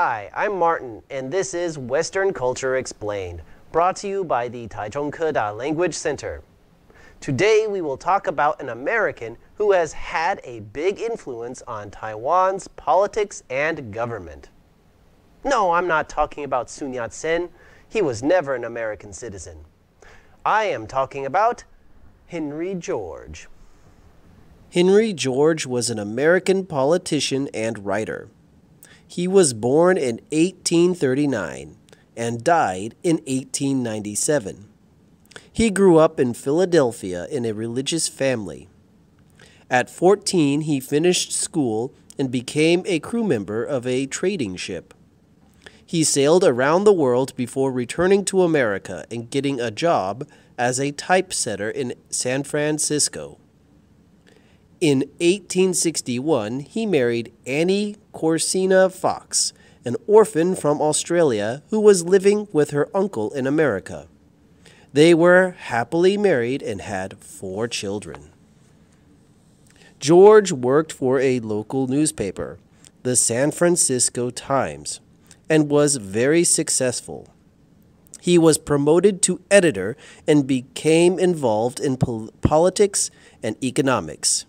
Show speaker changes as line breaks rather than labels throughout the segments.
Hi, I'm Martin, and this is Western Culture Explained, brought to you by the Taichung Keda Language Center. Today we will talk about an American who has had a big influence on Taiwan's politics and government. No, I'm not talking about Sun Yat-sen. He was never an American citizen. I am talking about Henry George.
Henry George was an American politician and writer. He was born in 1839 and died in 1897. He grew up in Philadelphia in a religious family. At 14, he finished school and became a crew member of a trading ship. He sailed around the world before returning to America and getting a job as a typesetter in San Francisco. In 1861, he married Annie Corsina Fox, an orphan from Australia who was living with her uncle in America. They were happily married and had 4 children. George worked for a local newspaper, the San Francisco Times, and was very successful. He was promoted to editor and became involved in politics and economics.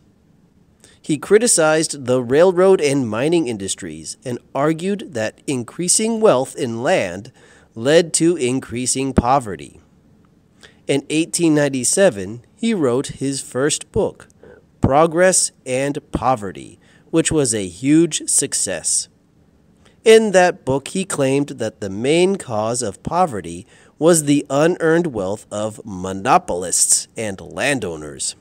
He criticized the railroad and mining industries and argued that increasing wealth in land led to increasing poverty. In 1897, he wrote his first book, Progress and Poverty, which was a huge success. In that book, he claimed that the main cause of poverty was the unearned wealth of monopolists and landowners.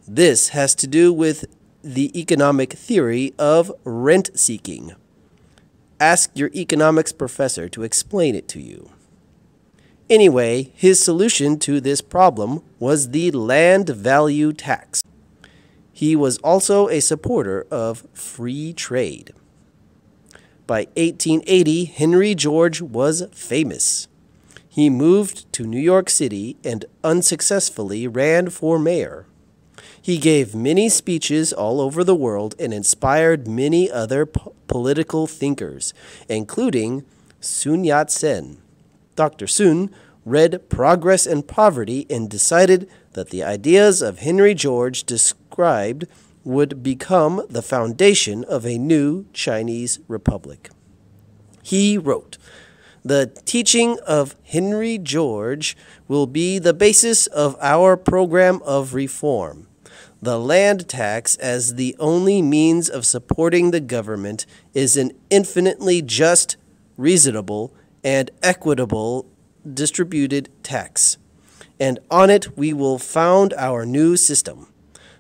This has to do with the economic theory of rent-seeking. Ask your economics professor to explain it to you. Anyway, his solution to this problem was the land value tax. He was also a supporter of free trade. By 1880, Henry George was famous. He moved to New York City and unsuccessfully ran for mayor. He gave many speeches all over the world and inspired many other political thinkers, including Sun Yat-sen. Dr. Sun read Progress and Poverty and decided that the ideas of Henry George described would become the foundation of a new Chinese republic. He wrote, "The teaching of Henry George will be the basis of our program of reform. The land tax as the only means of supporting the government is an infinitely just, reasonable, and equitable distributed tax, and on it we will found our new system.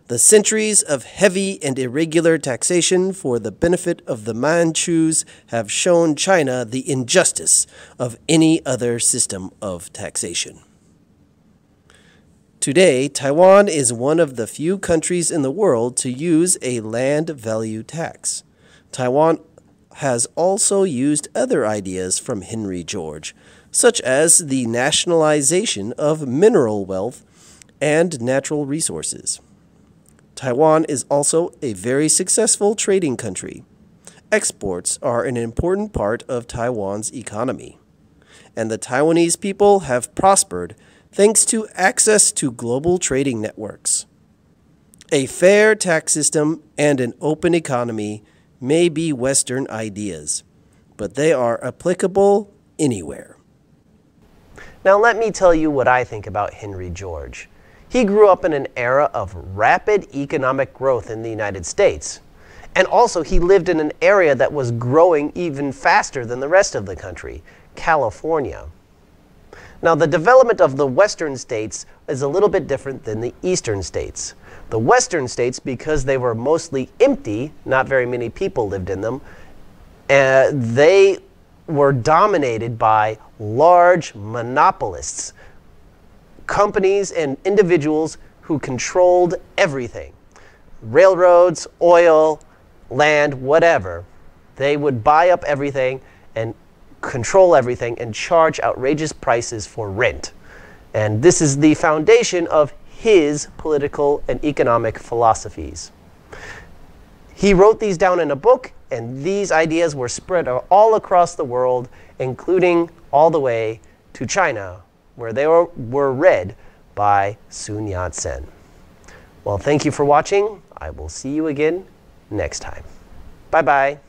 The centuries of heavy and irregular taxation for the benefit of the Manchus have shown China the injustice of any other system of taxation." Today, Taiwan is one of the few countries in the world to use a land value tax. Taiwan has also used other ideas from Henry George, such as the nationalization of mineral wealth and natural resources. Taiwan is also a very successful trading country. Exports are an important part of Taiwan's economy, and the Taiwanese people have prospered thanks to access to global trading networks. A fair tax system and an open economy may be Western ideas, but they are applicable anywhere.
Now let me tell you what I think about Henry George. He grew up in an era of rapid economic growth in the United States. And also he lived in an area that was growing even faster than the rest of the country, California. Now, the development of the Western states is a little bit different than the Eastern states. The Western states, because they were mostly empty, not very many people lived in them, they were dominated by large monopolists, companies and individuals who controlled everything. Railroads, oil, land, whatever. They would buy up everything and control everything and charge outrageous prices for rent. And this is the foundation of his political and economic philosophies. He wrote these down in a book and these ideas were spread all across the world, including all the way to China, where they were read by Sun Yat-sen. Well, thank you for watching. I will see you again next time. Bye-bye.